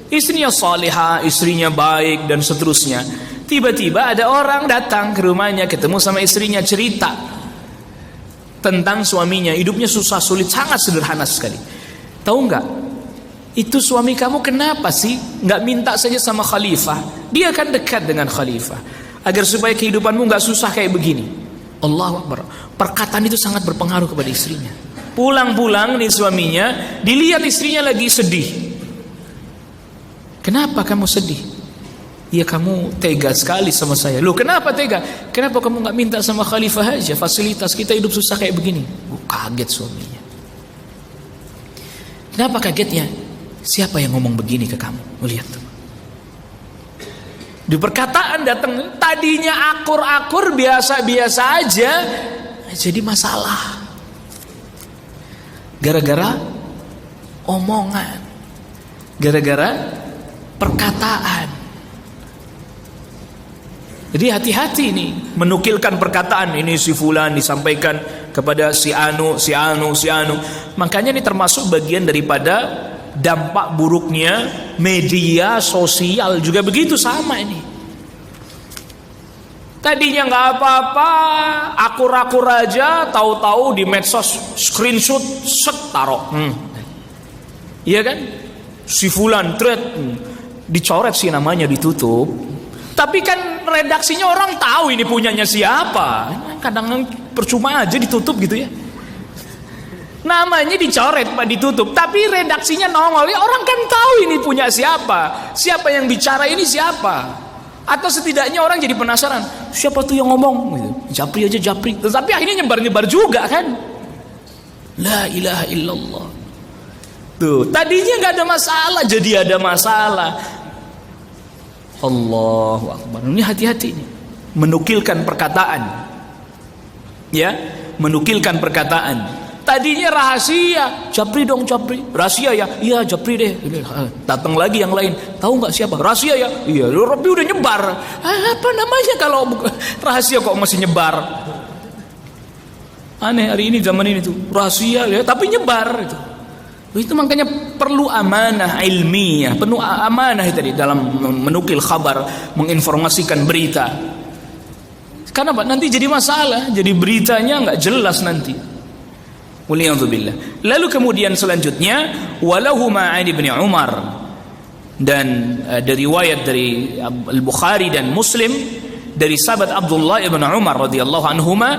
istrinya salihah, istrinya baik dan seterusnya. Tiba-tiba ada orang datang ke rumahnya, ketemu sama istrinya, cerita tentang suaminya, hidupnya susah sulit, sangat sederhana sekali. Tahu nggak? Itu suami kamu kenapa sih nggak minta saja sama khalifah? Dia kan dekat dengan khalifah, agar supaya kehidupanmu nggak susah kayak begini. Allahu Akbar. Perkataan itu sangat berpengaruh kepada istrinya. Pulang-pulang nih suaminya, dilihat istrinya lagi sedih. Kenapa kamu sedih? Ya kamu tega sekali sama saya. Loh kenapa tega? Kenapa kamu nggak minta sama khalifah aja? Fasilitas kita hidup susah kayak begini. Kaget suaminya. Kenapa kagetnya? Siapa yang ngomong begini ke kamu? Lihat tuh. Di perkataan datang, tadinya akur-akur biasa-biasa aja, jadi masalah. Gara-gara omongan, gara-gara perkataan. Jadi hati-hati nih menukilkan perkataan ini si fulan disampaikan kepada si anu. Makanya ini termasuk bagian daripada dampak buruknya media sosial juga begitu sama ini. Tadinya nggak apa-apa, akur-akur aja, tahu-tahu di medsos screenshot set taruh. Iya kan? Si fulan thread dicoret sih namanya, ditutup. Tapi kan redaksinya orang tahu ini punyanya siapa. Kadang percuma aja ditutup gitu ya. Namanya dicoret Pak, ditutup, tapi redaksinya nongol. Ya, orang kan tahu ini punya siapa. Siapa yang bicara ini siapa? Atau setidaknya orang jadi penasaran, siapa tuh yang ngomong? Japri aja Japri. Tapi akhirnya nyebar-nyebar juga kan. La ilaha illallah. Tuh, tadinya nggak ada masalah, jadi ada masalah. Allahu Akbar. Ini hati-hati nih. Menukilkan perkataan. Ya, menukilkan perkataan. Tadinya rahasia, Japri dong Japri. Rahasia ya? Iya Japri deh. Datang lagi yang lain. Tahu nggak siapa? Rahasia ya? Iya, Robi udah nyebar. Apa namanya kalau rahasia kok masih nyebar? Aneh hari ini zaman ini tuh. Rahasia ya, tapi nyebar itu. Itu makanya perlu amanah ilmiah, penuh amanah tadi dalam menukil kabar, menginformasikan berita. Karena Pak nanti jadi masalah, jadi beritanya nggak jelas nanti. Waliyadzubillah. Lalu kemudian selanjutnya walahuma an Ibnu Umar, dan dari riwayat dari Al-Bukhari dan Muslim dari sahabat Abdullah ibn Umar radhiyallahu anhuma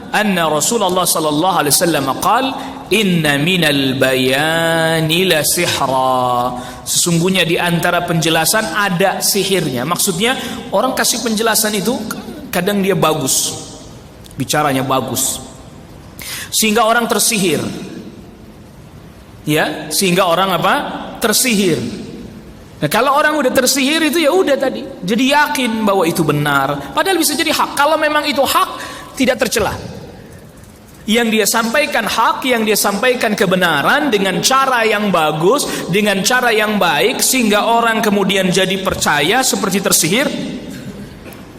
anna Rasulullah sallallahu alaihi wasallam qala inna minal bayani la sihra, sesungguhnya di antara penjelasan ada sihirnya. Maksudnya orang kasih penjelasan itu kadang dia bagus, bicaranya bagus sehingga orang tersihir, ya, sehingga orang apa, tersihir. Nah, kalau orang udah tersihir itu ya udah tadi, jadi yakin bahwa itu benar, padahal bisa jadi hak. Kalau memang itu hak, tidak tercela. Yang dia sampaikan hak, yang dia sampaikan kebenaran dengan cara yang bagus, dengan cara yang baik, sehingga orang kemudian jadi percaya seperti tersihir,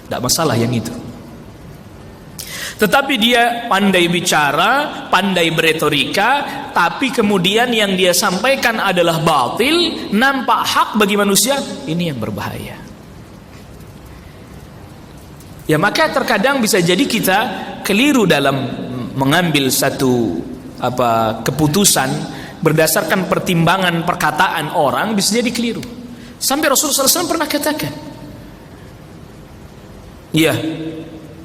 tidak masalah yang itu. Tetapi dia pandai bicara, pandai beretorika, tapi kemudian yang dia sampaikan adalah batil, nampak hak bagi manusia, ini yang berbahaya. Ya, maka terkadang bisa jadi kita keliru dalam mengambil satu keputusan berdasarkan pertimbangan perkataan orang, bisa jadi keliru. Sampai Rasulullah SAW pernah katakan, ya,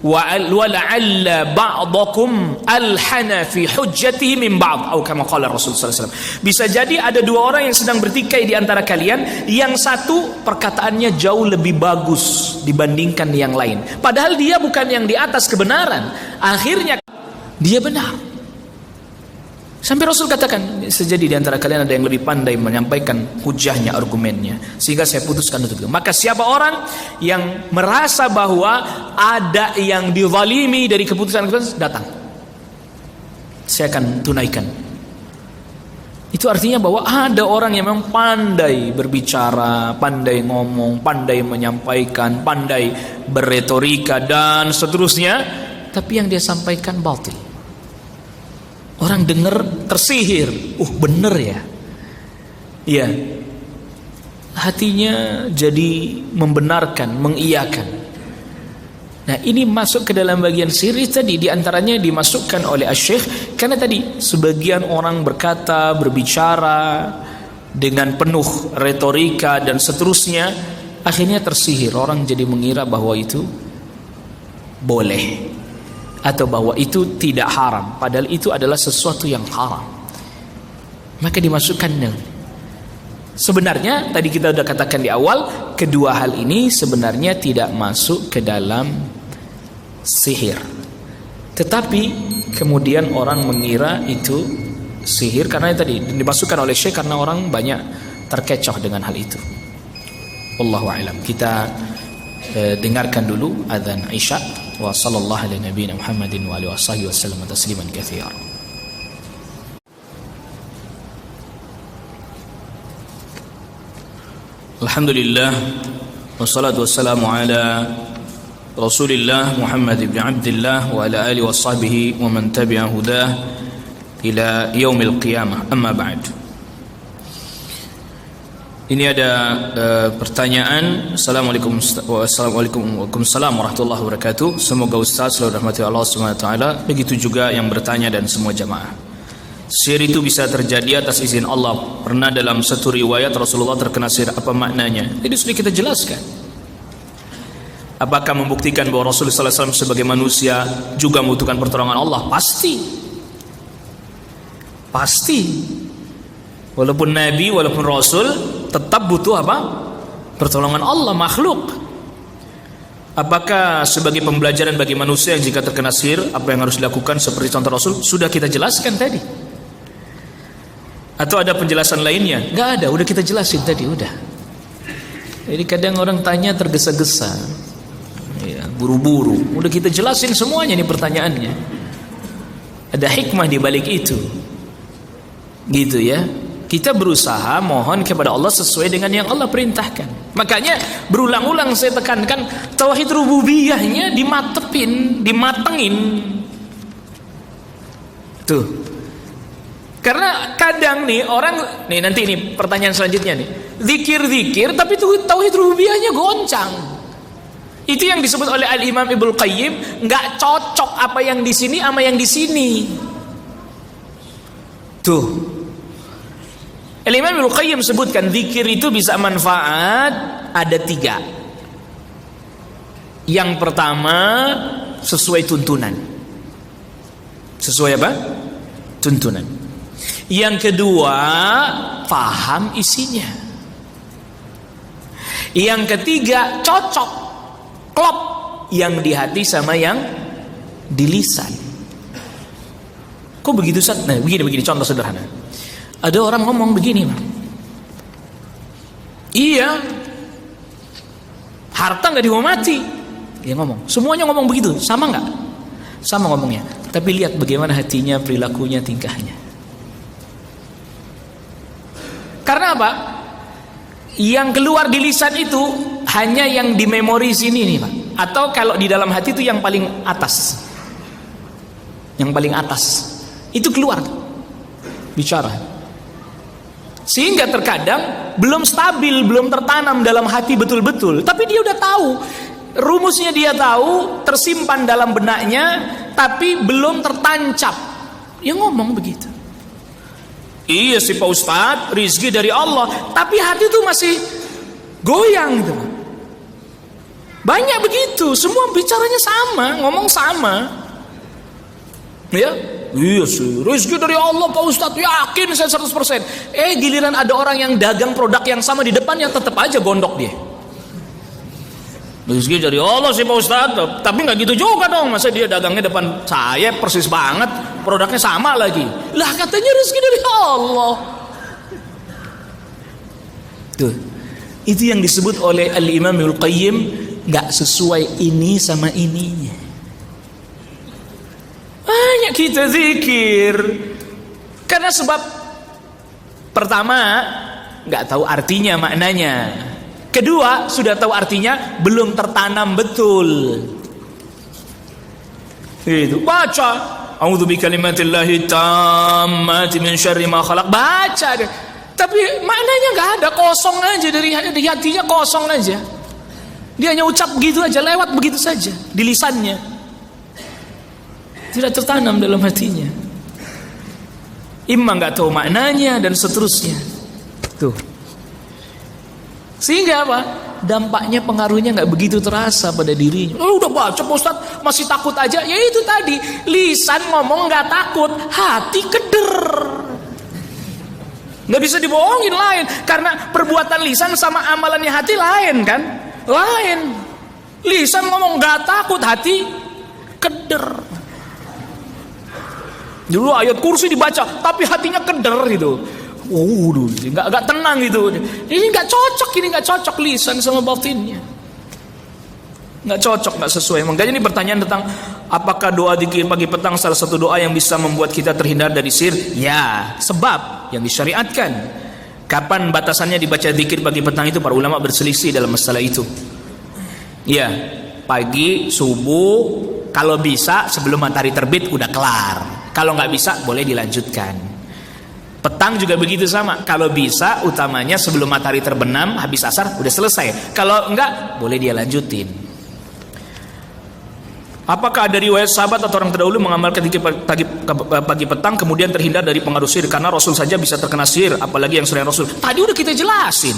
وَلَعَلَّ بَعْضَكُمْ أَلْحَنَ فِي حُجَّتِهِ مِنْ بَعْضٍ atau kama qala Rasulullah SAW. Bisa jadi ada dua orang yang sedang bertikai di antara kalian, yang satu perkataannya jauh lebih bagus dibandingkan yang lain, padahal dia bukan yang di atas kebenaran, akhirnya dia benar. Sampai Rasul katakan, bisa jadi di antara kalian ada yang lebih pandai menyampaikan hujahnya, argumennya, sehingga saya putuskan untuk itu. Maka siapa orang yang merasa bahwa ada yang dizalimi dari keputusan, datang, saya akan tunaikan. Itu artinya bahwa ada orang yang memang pandai berbicara, pandai ngomong, pandai menyampaikan, pandai beretorika dan seterusnya, tapi yang dia sampaikan batil. Orang dengar tersihir, bener ya, ya, hatinya jadi membenarkan, mengiyakan. Nah, ini masuk ke dalam bagian sihir tadi, diantaranya dimasukkan oleh Asy-Syaikh, karena tadi sebagian orang berkata, berbicara dengan penuh retorika dan seterusnya, akhirnya tersihir. Orang jadi mengira bahwa itu boleh, atau bahwa itu tidak haram, padahal itu adalah sesuatu yang haram, maka dimasukkannya. Sebenarnya tadi kita sudah katakan di awal, kedua hal ini sebenarnya tidak masuk ke dalam sihir, tetapi kemudian orang mengira itu sihir karena tadi dimasukkan oleh Syekh, karena orang banyak terkecoh dengan hal itu. Wallahu a'lam. Kita dengarkan dulu azan Isya. Wa sallallahu ala nabiyina Muhammadin wa alihi washabihi wasallam tasliman katsira. Alhamdulillah wassalatu wassalamu ala Rasulillah Muhammad ibn Abdullah wa ala alihi washabihi wa man tabi'a hudah ila yaumil qiyamah. Amma ba'd. Ini ada pertanyaan. Assalamualaikum warahmatullahi wabarakatuh. Semoga Ustaz selalu rahmati Allah SWT. Begitu juga yang bertanya dan semua jamaah. Sihir itu bisa terjadi atas izin Allah. Pernah dalam satu riwayat Rasulullah terkena sihir, apa maknanya? Jadi sudah kita jelaskan. Apakah membuktikan bahwa Rasulullah SAW sebagai manusia juga membutuhkan pertolongan Allah? Pasti. Pasti. Walaupun Nabi, walaupun Rasul, tetap butuh apa? Pertolongan Allah, makhluk. Apakah sebagai pembelajaran bagi manusia yang jika terkena sihir, apa yang harus dilakukan seperti contoh Rasul? Sudah kita jelaskan tadi. Atau ada penjelasan lainnya? Gak ada, udah kita jelasin tadi, udah. Jadi kadang orang tanya tergesa-gesa, ya, buru-buru. Udah kita jelasin semuanya nih pertanyaannya. Ada hikmah di balik itu. Gitu ya. Kita berusaha mohon kepada Allah sesuai dengan yang Allah perintahkan. Makanya berulang-ulang saya tekankan, tauhid rububiyahnya dimatengin. Tuh. Karena kadang nih orang, nih nanti ini pertanyaan selanjutnya nih, zikir-zikir tapi tuh tauhid rububiyahnya goncang. Itu yang disebut oleh Al-Imam Ibnu Qayyim, nggak cocok apa yang di sini sama yang di sini. Tuh. Imam Ibnu Qayyim sebutkan zikir itu bisa manfaat ada 3. Yang pertama sesuai tuntunan. Sesuai apa? Tuntunan. Yang kedua paham isinya. Yang ketiga cocok, klop yang di hati sama yang di lisan. Kok begitu Ustaz? Nah, begini contoh sederhana. Ada orang ngomong begini, Bang. Iya, harta nggak dihormati. Dia ngomong, semuanya ngomong begitu, sama nggak? Sama ngomongnya. Tapi lihat bagaimana hatinya, perilakunya, tingkahnya. Karena apa? Yang keluar di lisan itu hanya yang di memori sini nih, Pak. Atau kalau di dalam hati itu yang paling atas. Yang paling atas. Itu keluar bicara. Sehingga terkadang belum stabil, belum tertanam dalam hati betul-betul. Tapi dia udah tahu, rumusnya dia tahu, tersimpan dalam benaknya, tapi belum tertancap. Dia ngomong begitu. Iya sih Pak Ustadz, rizki dari Allah, tapi hati itu masih goyang gitu. Banyak begitu, semua bicaranya sama, ngomong sama. Ya, iya sih, rezeki dari Allah Pak Ustadz, yakin saya 100%. Giliran ada orang yang dagang produk yang sama di depannya, tetap aja gondok dia. Rezeki dari Allah sih Pak Ustadz, tapi nggak gitu juga dong. Masa dia dagangnya depan saya persis banget, produknya sama lagi. Lah katanya rezeki dari Allah. Tuh, itu yang disebut oleh Al-Imam Ibnu Qayyim, nggak sesuai ini sama ininya. Banyak kita zikir karena sebab pertama nggak tahu artinya, maknanya. Kedua sudah tahu artinya, belum tertanam betul. Itu baca a'udzu bikalimatillahi tammati min syarri ma khalaq, baca deh. Tapi maknanya nggak ada, kosong aja dari hatinya, kosong aja. Dia hanya ucap begitu aja, lewat begitu saja di lisannya. Tidak tertanam dalam hatinya. Imam nggak tahu maknanya dan seterusnya. Tuh. Sehingga apa? Dampaknya, pengaruhnya nggak begitu terasa pada dirinya. Udah baca Pak Ustadz masih takut aja. Ya itu tadi, lisan ngomong nggak takut, hati keder. Nggak bisa dibohongin lain, karena perbuatan lisan sama amalannya hati lain kan? Lain. Lisan ngomong nggak takut, hati keder. Dulu ayat kursi dibaca, tapi hatinya keder gitu. Nggak tenang gitu. Ini nggak cocok lisan sama batinnya. Nggak cocok, nggak sesuai. Makanya ini pertanyaan tentang apakah doa dzikir pagi petang salah satu doa yang bisa membuat kita terhindar dari sihir? Ya, sebab yang disyariatkan. Kapan batasannya dibaca dzikir pagi petang itu para ulama berselisih dalam masalah itu. Ya, pagi, subuh, kalau bisa sebelum matahari terbit udah kelar. Kalau nggak bisa boleh dilanjutkan. Petang juga begitu sama. Kalau bisa utamanya sebelum matahari terbenam, habis asar udah selesai. Kalau enggak boleh dia lanjutin. Apakah ada riwayat sahabat atau orang terdahulu mengamalkan dzikir pagi petang kemudian terhindar dari pengaruh sihir? Karena Rasul saja bisa terkena sihir, apalagi yang selain Rasul. Tadi udah kita jelasin.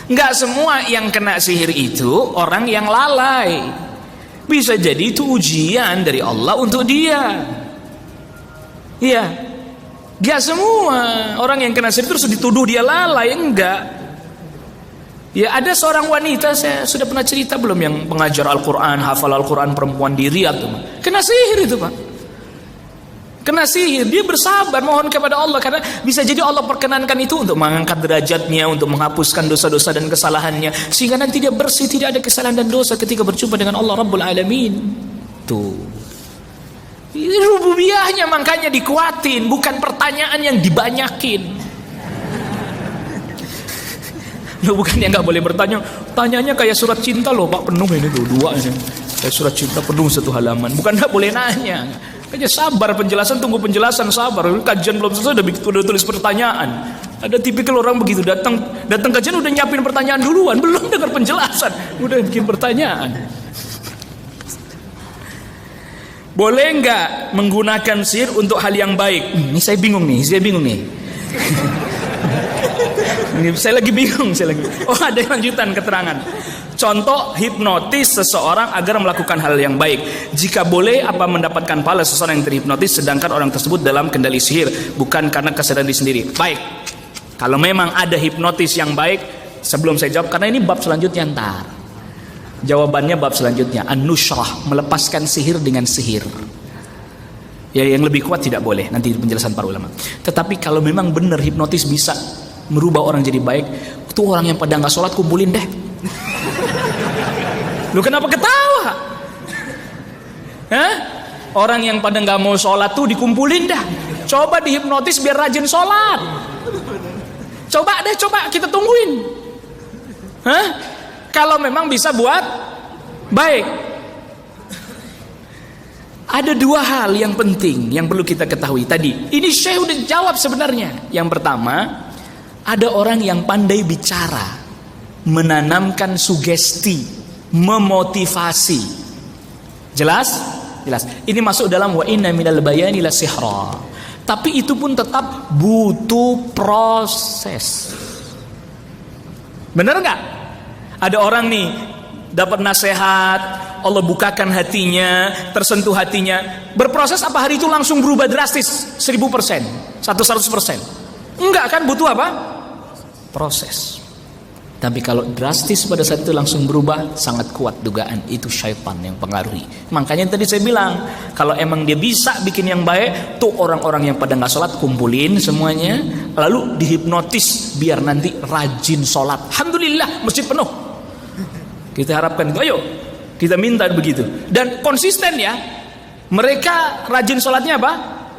Enggak semua yang kena sihir itu orang yang lalai. Bisa jadi itu ujian dari Allah untuk dia. Iya. Gak semua orang yang kena sihir terus dituduh dia lalai, enggak. Ya ada seorang wanita, saya sudah pernah cerita belum, yang pengajar Al-Quran, hafal Al-Quran, perempuan di Riyadh tuh, kena sihir itu Pak. Kena sihir, dia bersabar mohon kepada Allah, karena bisa jadi Allah perkenankan itu untuk mengangkat derajatnya, untuk menghapuskan dosa-dosa dan kesalahannya, sehingga nanti dia bersih, tidak ada kesalahan dan dosa ketika berjumpa dengan Allah Rabbul Alamin. Tuh. Rububiyahnya makanya dikuatin, bukan pertanyaan yang dibanyakin. Lo bukan yang nggak boleh bertanya, tanyanya kayak surat cinta loh Pak, penuh ini tuh dua ini, kayak surat cinta penuh satu halaman. Bukan nggak boleh nanya, kayaknya sabar penjelasan, tunggu penjelasan, sabar. Kajian belum selesai udah tulis pertanyaan. Ada tipikal orang begitu, datang kajian udah nyiapin pertanyaan duluan, belum dengar penjelasan, udah bikin pertanyaan. Boleh nggak menggunakan sihir untuk hal yang baik? Ini saya bingung nih. Ini saya lagi bingung. Oh, ada lanjutan keterangan. Contoh hipnotis seseorang agar melakukan hal yang baik. Jika boleh, apa mendapatkan pahala seseorang yang terhipnotis sedangkan orang tersebut dalam kendali sihir, bukan karena kesadaran diri sendiri? Baik. Kalau memang ada hipnotis yang baik, sebelum saya jawab, karena ini bab selanjutnya ntar. Jawabannya bab selanjutnya, an-nushrah, melepaskan sihir dengan sihir. Ya, yang lebih kuat tidak boleh, nanti penjelasan para ulama. Tetapi kalau memang benar hipnotis bisa merubah orang jadi baik, itu orang yang pada nggak sholat kumpulin deh. Lu kenapa ketawa? Hah? Orang yang pada nggak mau sholat tuh dikumpulin dah. Coba dihipnotis biar rajin sholat. Coba kita tungguin. Hah? Kalau memang bisa buat baik. Ada dua hal yang penting yang perlu kita ketahui tadi. Ini Syekh udah jawab sebenarnya. Yang pertama, ada orang yang pandai bicara, menanamkan sugesti, memotivasi. Jelas? Ini masuk dalam wa inna minal bayani la sihra. Tapi itu pun tetap butuh proses. Benar nggak? Ada orang nih dapat nasihat, Allah bukakan hatinya, tersentuh hatinya, berproses apa hari itu langsung berubah drastis 1000%, 100%? Enggak kan, butuh apa? Proses. Tapi kalau drastis pada saat itu langsung berubah, sangat kuat dugaan itu syaitan yang pengaruhi. Makanya tadi saya bilang, kalau emang dia bisa bikin yang baik, tuh orang-orang yang pada nggak sholat kumpulin semuanya, lalu dihipnotis biar nanti rajin sholat. Alhamdulillah masjid penuh. Kita harapkan itu, ayo kita minta begitu. Dan konsisten ya, mereka rajin sholatnya apa?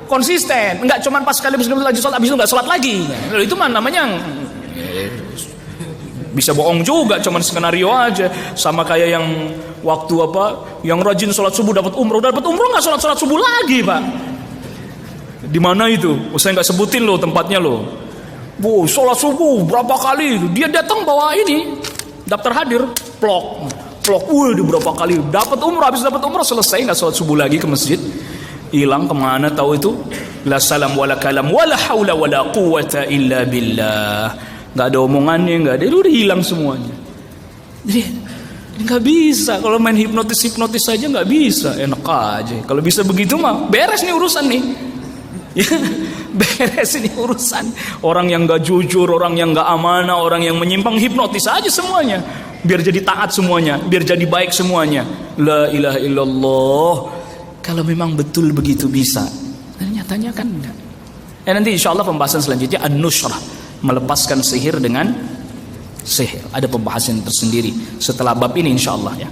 Konsisten, enggak cuma pas sekali rajin sholat, habis itu nggak sholat lagi. Lalu itu mah namanya bisa bohong juga, cuman skenario aja. Sama kayak yang waktu yang rajin sholat subuh dapat umroh nggak sholat subuh lagi pak. Di mana itu? Saya nggak sebutin loh tempatnya loh. Sholat subuh berapa kali? Dia datang bawa ini daftar hadir, plok, di berapa kali dapat umroh, habis dapat umroh selesai nggak sholat subuh lagi ke masjid, hilang kemana tahu itu? La salam wala kalam wala haula wala quwata illa billah. Nggak ada omongannya, nggak ada, udah hilang semuanya. Jadi nggak bisa kalau main hipnotis saja nggak bisa, enak aja. Kalau bisa begitu mah beres nih urusan nih. Ya, beres ini urusan. Orang yang gak jujur, orang yang gak amanah, orang yang menyimpang, hipnotis aja semuanya biar jadi taat semuanya, biar jadi baik semuanya. La ilaha illallah. Kalau memang betul begitu bisa, nyatanya kan enggak. Nanti insyaallah pembahasan selanjutnya an-nushrah, melepaskan sihir dengan sihir. Ada pembahasan tersendiri setelah bab ini insyaallah ya.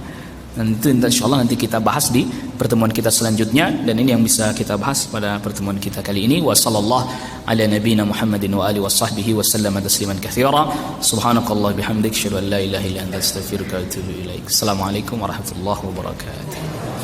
Nanti insyaallah nanti kita bahas di pertemuan kita selanjutnya, dan ini yang bisa kita bahas pada pertemuan kita kali ini. Wa sallallahu ala nabiyyina Muhammadin wa alihi washabbihi wasallam tasliman katsira. Subhanakallah bihamdik, asyhadu an la ilaha illa anta astaghfiruka wa atubu ilaik. Assalamualaikum warahmatullahi wabarakatuh.